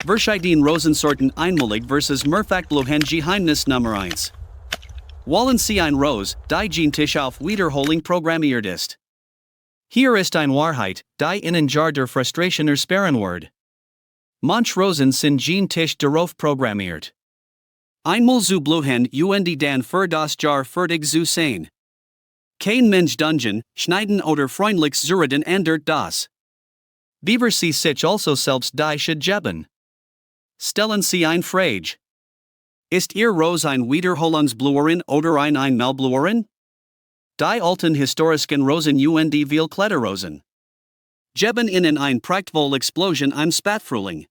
Verschiedene Rosensorten einmalig versus mehrfach blühen Geheimnis Nummer 1. Wollen Sie ein Rose, die genetisch auf Wiederholung programmiert ist? Hier ist eine Wahrheit, die Ihnen Jar der Frustration ersparen wird. Manche Rosen sind genetisch darauf programmiert. Einmal zu blühen und dann für das Jahr fertig zu sein. Kein Mensch Dungeon, Schneiden oder freundlich Zureden ändert das. Beaver Sie sich also selbst die geben. Stellen Sie ein Frage. Ist Ihre Rose ein Wiederholungsblüherin oder ein Einmalblüherin? Die alten historischen Rosen und viel Kletterrosen. Geben Ihnen ein prachtvoll Explosion im Spätfrühling.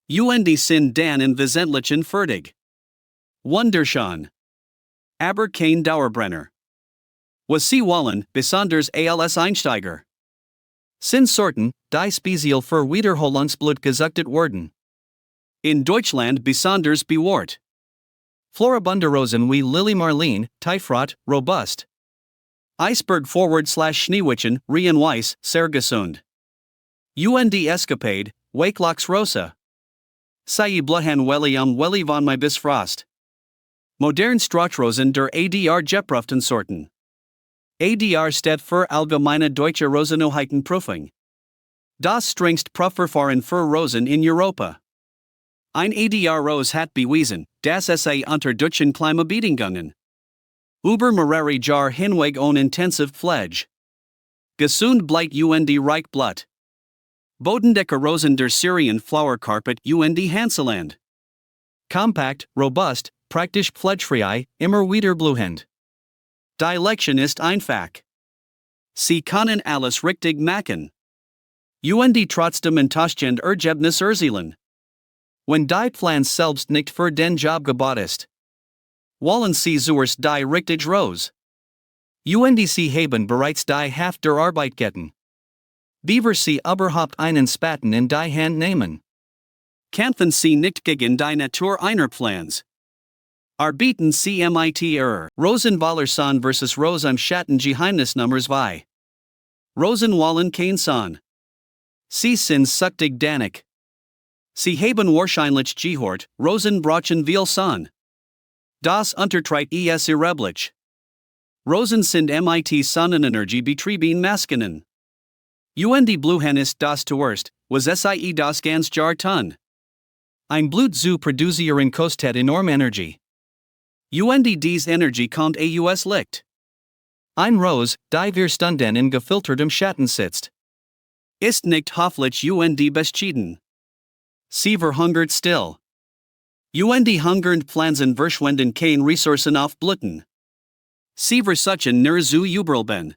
Und sind dann im Wesentlichen fertig. Wunderschön. Aber kein Dauerbrenner. Was Sie wollen, besonders als Einsteiger. Sind Sorten, die speziell für Wiederholungsblut gesuchtet werden. In Deutschland besonders bewahrt. Floribunde Rosen wie Lily Marleen, Tiefrot, robust. Eisberg /Schneewittchen, Rien Weiss, sehr gesund. Und Escapade, Wakelocks Rosa. Sie blühen Welly von my bis Frost. Modern Strauchrosen der ADR geprüften Sorten. ADR steht für Allgemeine Deutsche Rosenhoheitenprüfung. Das strengst Prüfverfahren für Rosen in Europa. Ein ADR Rose hat bewiesen, dass es unter deutschen Klimabedingungen über mehrere Jahre hinweg ohne intensiv Pflege gesund bleibt und reich Blut. Bodendecke Rosen der Syrian Flower Carpet und Hanseland. Compact, robust, praktisch pflegefrei, immer wieder blühend. Die Lektion ist einfach. Sie können alles richtig machen. Und trotzdem enttäuschend Ergebnis erzielen. Wenn die Pflanze selbst nicht für den Job gebaut ist. Wollen Sie zuerst die richtige Rose? Und Sie haben bereits die Hälfte der Arbeit getan. Beaver Sie überhaupt einen Spaten in die Hand nehmen. Kämpfen Sie nicht gegen die Natur einer Pflanze. Arbeiten Sie mit Rosenwaller Son versus Rose im Schatten Geheimnis Nummer 2. Rosen wollen kein Son. Sie sind süchtig danach. Sie haben wahrscheinlich gehört, Rosen brauchen viel Son. Das untertreibt es irreblich. Rosen sind mit Sonnenenergie betrieben Maskinen. Und blühen ist das zuerst, was sie das ganz Jahr tun. Ein Blut zu produzieren kostet enorm Energie. Und diese Energie kommt aus Licht. Ein Rose, die wir Stunden in gefiltertem Schatten sitzt. Ist nicht hoffentlich und beschieden. Sie verhungert still. Und hungernd Pflanzen verschwenden kein Ressourcen auf Blüten. Sie versuchen nur zu überleben.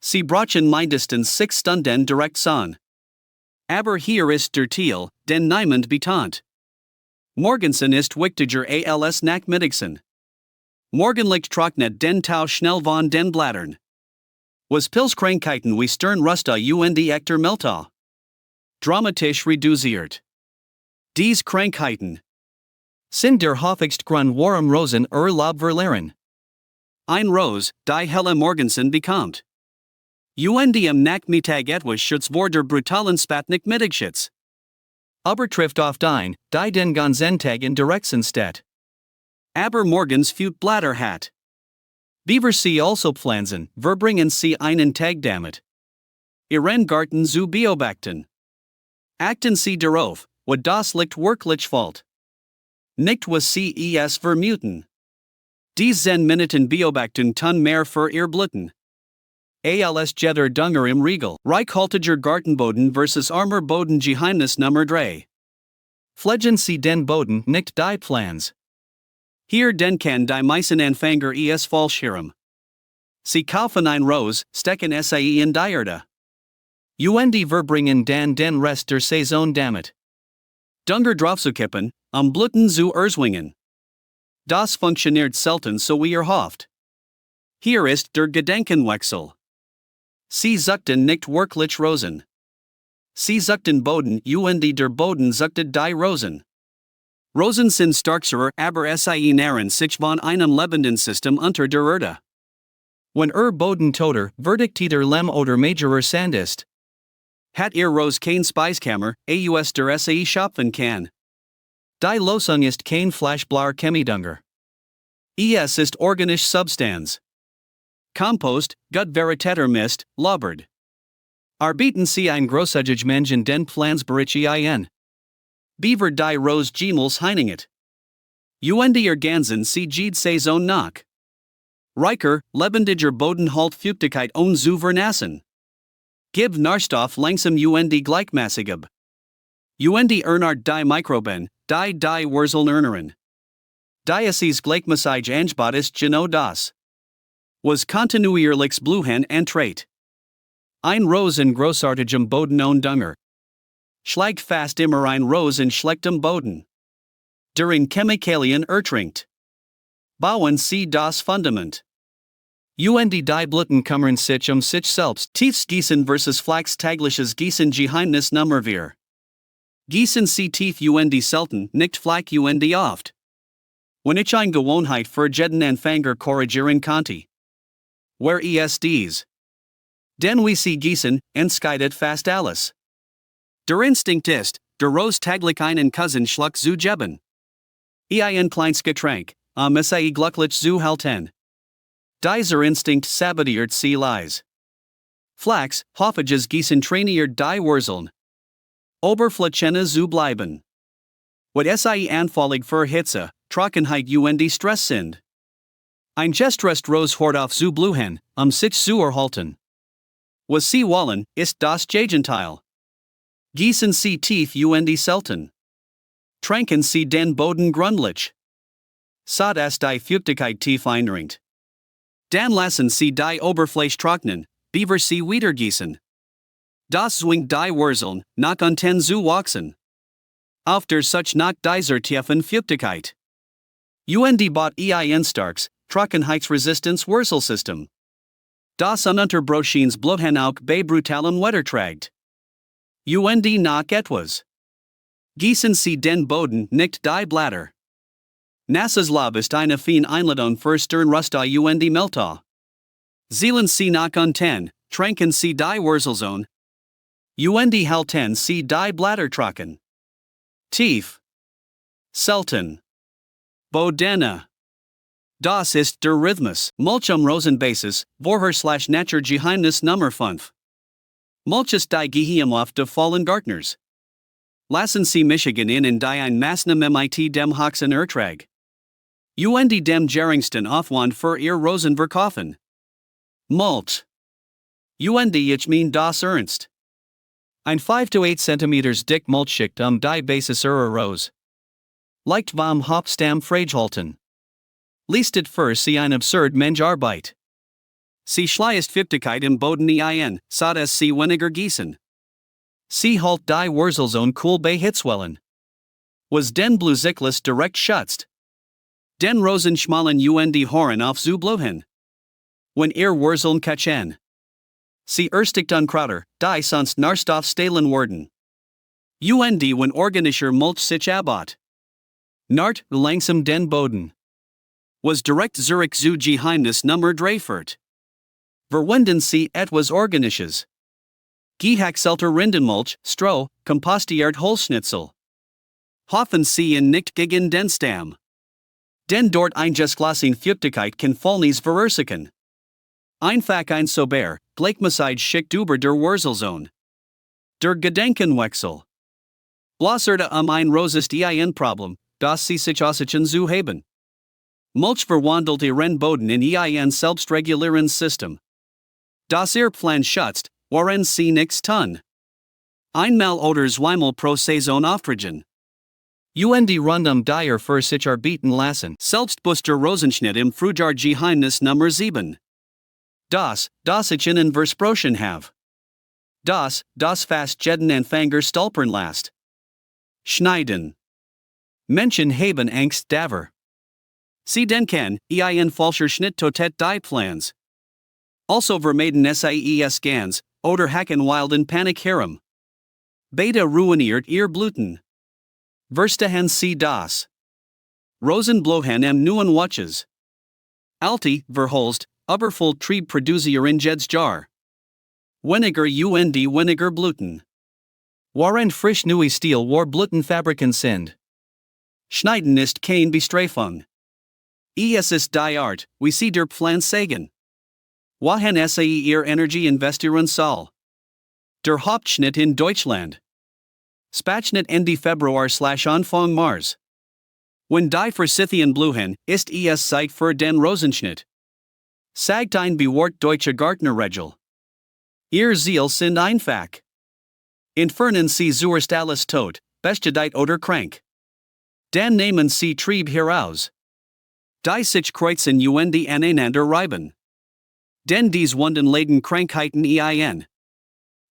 Sie brauchen mindestens 6 Stunden direkt Sonne. Aber hier ist der Teil, den niemand betont. Morgensen ist wichtiger als Nachmittagsen. Morgenlicht trocknet den Tau schnell von den Blättern. Was Pilzkrankheiten wie Stirnruste und Ekter Miltau. Dramatisch reduziert. Diese Krankheiten sind der häufigst Grund warum Rosen Urlaub verlieren. Ein Rose, die helle Morgensen bekommt. Und am Nachmittag etwas Schutz vor der brutalen Spatnik Mittagsschutz. Übertrifft oft ein, die den ganzen Tag in Direktsen steht. Aber morgens few Blätter hat. Beaver Sie also Pflanzen, verbringen Sie einen Tag damit. Ihren Garten zu beobachten. Achten Sie darauf, wo das Licht wirklich fällt. Nicht was Sie es vermuten. Diese Minuten Beobachtung tun mehr für Ihr Blüten. Als Jether Dunger im Riegel, reichhaltiger Gartenboden versus armer Boden Geheimnis Nummer 3. Pflegen Sie den Boden, nicht die Pflanze. Hier denken die meisten Anfänger es falsch. Sie kaufen ein Rose, stecken sie in die Erde. Und verbringen dann den Rest der Saison damit. Dunger draufzukippen, Blüten zu erzwingen. Das funktioniert selten so wie hofft. Hier ist der Gedankenwechsel. Sie suchten nicht wirklich Rosen. Sie suchten Boden und der Boden suchte die Rosen. Rosen sind starkere, aber sie nähren sich von einem lebenden System unter der Erde. Wenn Boden toter, verdictiter Lem oder majorer Sand ist. Hat Ihre Rosen kein Speisekammer, aus der SAE schöpfen kann. Die Lösung ist kein Flashblar Chemiedunger. Es ist organische Substanz. Kompost, gut veriteter Mist, Lauberd. Arbeiten Sie ein großzügig Menschen den Pflanzbereich ein. Beaver die Rose Gemals Heininget. Ihr Ganzen Sie Jede Saison nach. Reicher, lebendiger Boden halt Feuchtigkeit ohne zu vernassen. Gib Nährstoff langsam gleichmäßig. Ernart die Mikroben, die Wurzeln ernähren. Dieses gleichmäßig Angebot ist genau das. Was kontinuierliches Blühen antritt. Ein Rosen großartigem Boden ohne Dünger. Schlägt fast immer ein Rosen schlechtem Boden. During Chemikalien ertrinkt. Bauen Sie das Fundament. Die Blüten kümmern sich sich selbst. Tiefs gießen versus Flachs tägliches Gießen Geheimnis Nummer 4. Gießen Sie tief selten, nicht flach oft. Wenn ich eine Gewohnheit für jeden Anfänger korrigieren konnte. Where esds. Denn wie Sie gießen, entscheidet fast alles. Der Instinkt ist, der Rose täglich einen Cousin Schluck zu geben. Ein kleines Getränk, SAE glücklich zu halten. Dieser Instinkt sabotiert Sie leise. Flachs, Hoffages gießen trainiert die Wurzeln. Oberflächene zu bleiben. What SAE anfällig für Hitze, Trockenheit Stress sind. Ein gestresst Rose hört auf zu blühen, sich zu erhalten. Was Sie wollen, ist das Gegenteil. Gießen Sie tief selten. Tränken Sie den Boden gründlich. So dass die Feuchtigkeit tief eindringt. Dann lassen Sie die Oberfläche trocknen, bevor Sie wieder gießen. Das zwingt die Wurzeln, nach unten zu wachsen. Auf der Suche nach dieser tiefen Feuchtigkeit. Bot ein starkes, Trockenheitsresistance Wurzelsystem. Das ununterbrochenes Blühen auch bei brutalem Wetter trägt. Nach etwas. Gießen Sie den Boden, nicht die Blätter. Nasses Lob ist eine feine Einladung für Sternrusta Melta. Seelen Sie nach unten, tränken Sie die Wurzelzone. Halten Sie die Blätter trocken. Tief. Selten. Boden. Das ist der Rhythmus. Mulch Rosenbasis, Vorher/Natur Geheimnis Nummer 5. Mulch ist die Geheimwaffe de fallen Gärtners. Lassen Sie Michigan in die ein Massnem mit dem Hoxen Ertrag. Dem Geringsten Aufwand für Ihre Rosen verkaufen. Mulch. Ich mein das ernst. Ein 5 to 8 cm dick Mulchschicht die Basis Ihrer Rose. Leicht vom Hauptstamm freihalten. Leistet für Sie ein absurd Menscharbeit. Sie schleißt Feuchtigkeit im Boden ein, so dass Sie weniger gießen. Sie halt die Wurzelzone cool bei Hitzwellen. Was den Blühzyklus direkt schützt. Den Rosen schmalen Horen auf zu blühen. Wenn Ihre Wurzeln catchen. Sie erstigt Unkrauter, die sonst Nährstoff stehlen werden. Wenn organischer Mulch sich abbaut. Nart langsam den Boden. Was direkt Zurich zu Geheimnis Nummer 3 führt. Verwenden Sie etwas Organisches. Gehäckselter Rindenmulch, Stroh, kompostiert Holzschnitzel. Hoffen Sie nicht gegen den Stamm. Denn dort eingesglasen Feuchtigkeit kann Fäulnis verursachen. Einfach ein sober, gleichmäßig Schicht über der Wurzelzone. Der Gedankenwechsel. Blosserde ein Rosist ein Problem, das Sie sich aussuchen zu haben. Mulch verwandelt Ihren Boden in ein selbstregulierendes System. Das Ihr Plan schützt, worin Sie nichts tun. Einmal oder zweimal pro Saison auftragen. Rund die für sich arbeiten lassen. Selbstbewusster Rosenschnitt im Frühjahr Geheimnis Nummer 7. Das ich Ihnen versprochen habe. Das fast jeden Anfänger stolpern lässt. Schneiden. Menschen haben Angst davor. Sie denken, ein falscher Schnitt totet die Plans. Also vermeiden SAES Gans, oder hacken wilden Panik herum. Beta ruiniert ihr Blüten. Verstehen Sie das? Rosenblühen neuen Watches. Alti, verholst, Obervoll Trieb produzieren Jeds Jahr. Weniger Weniger Blüten. Waren frisch neue Stil war bluten Fabriken sind. Schneiden ist kein Bestrafung. Es ist die Art, wie sie der Pflanze sagen. Wohin sie ihr Energie investieren soll. Der Hauptschnitt in Deutschland. Spatschnitt Ende Februar/Anfang Mars. Wenn die Forsythien blühen, ist es Zeit für den Rosenschnitt. Sagt ein bewahrt deutsche Gärtnerregel. Ihr Ziel sind einfach. Entfernen Sie zuerst alles tot, beschädigt oder krank. Dann nehmen Sie Trieb heraus. Die sich kreuzen und aneinander reiben. Denn dies Wunden leiden Krankheiten ein.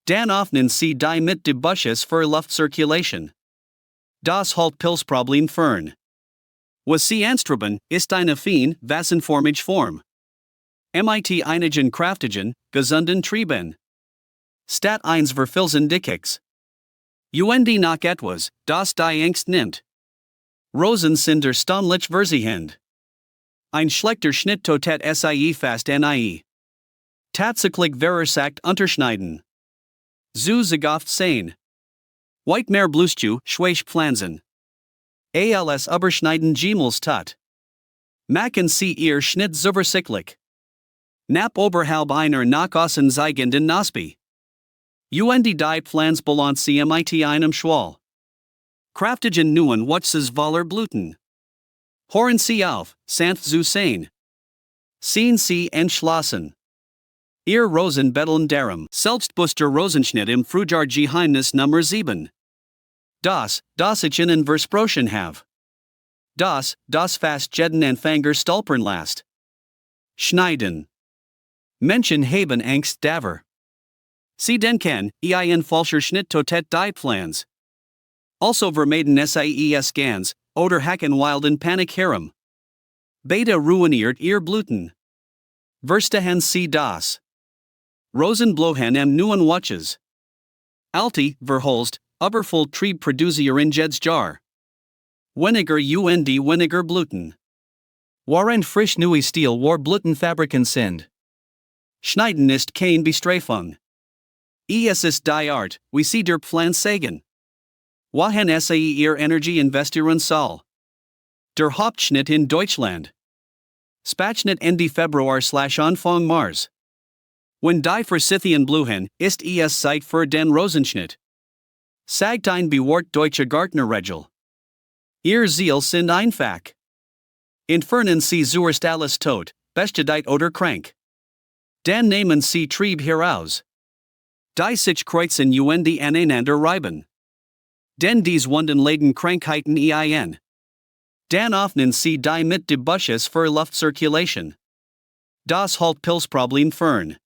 Dann öffnen Sie die mit de Busches für Luftzirkulation. Das halt Pilzproblem fern. Was Sie anstreben, ist eine fein, wassenformige Form. Mit einigen kraftigen, gesunden Trieben. Stat 1 verfilzen Dickics. Und nach etwas, das die Angst nimmt. Rosen sind erstaunlich versichend. Ein schlechter Schnitt totet sie fast nie. Tatsächlich versagt unterschneiden. Zu oft sein. Weit mehr Blustu, schwach Pflanzen. Als überschneiden Gemels tut. Machen Sie ihr Schnitt zuversichtlich. Nap oberhalb einer nach außen zeigenden Nasbe. Und die Pflanze balance mit einem Schwall. Kraftigen neuen Wuchses voller Blüten. Hören Sie auf, sanft zu sein. Seien Sie entschlossen. Ihre Rosen betteln darum. Selbstbewusster Rosenschnitt im Frühjahr Geheimnis Nummer 7. Das ich Ihnen versprochen habe. Das fast jeden Anfänger stolpern lässt. Schneiden. Menschen haben Angst davor. Sie denken, ein falscher Schnitt totet die Pflanze. Also vermeiden ses ganz, oder hacken wilden Panik herum. Beta ruiniert ihr Blüten. Verstehen Sie das? Rosen blohen neuen Wuchses. Alte, verholst, übervoll Trieb produzieren Jeds Jahr. Weniger und weniger Blüten. Waren frisch neue Stil war Blüten Fabriken sind. Schneiden ist kein Bestrafung. Es ist die Art, wie sie der Pflanze sagen. Wohin sie ihr Energie investieren soll. Der Hauptschnitt in Deutschland. Spatschnitt Ende Februar/Anfang Mars. Wenn die Forsythien blühen, ist es Zeit für den Rosenschnitt. Sagt ein bewahrt deutsche Gärtnerregel. Ihr Ziel sind einfach. Entfernen Sie zuerst alles tot, beschädigt oder krank. Dann nehmen Sie Trieb heraus. Die sich kreuzen und aneinander reiben. Denn dies Wunden leiden Krankheiten ein. Dann öffnen Sie die mit de Busches für Luftzirkulation. Das halt Pilzproblem fern.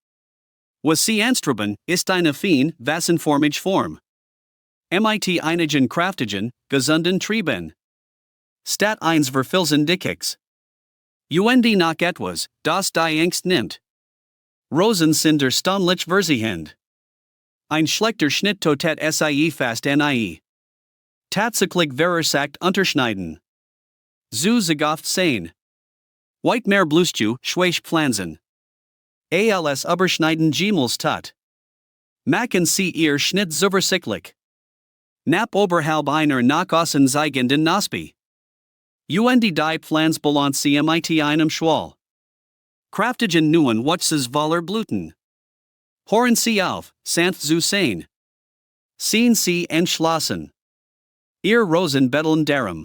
Was Sie anstreben, ist eine fein, wassenformige Form. Mit einigen kraftigen, gesunden Trieben. Stat 1 verfilzen Dickics. Und nach etwas, das die Angst nimmt. Rosen sind erstaunlich versichend. Ein schlechter Schnitt totet sie fast nie. Tatsächlich versagt unterschneiden. Zu oft sein. Weit mehr Blustu, schwach Pflanzen. Als überschneiden Gemels tut. Machen Sie ihr Schnitt zuversichtlich. Nap oberhalb einer nach außen zeigenden Nasbe. Und die Pflanze balance mit einem Schwall. Kraftigen neuen Wuchses voller Blüten. Hören Sie auf, sanft zu sein. Seien Sie entschlossen. Ihre Rosen betteln darum.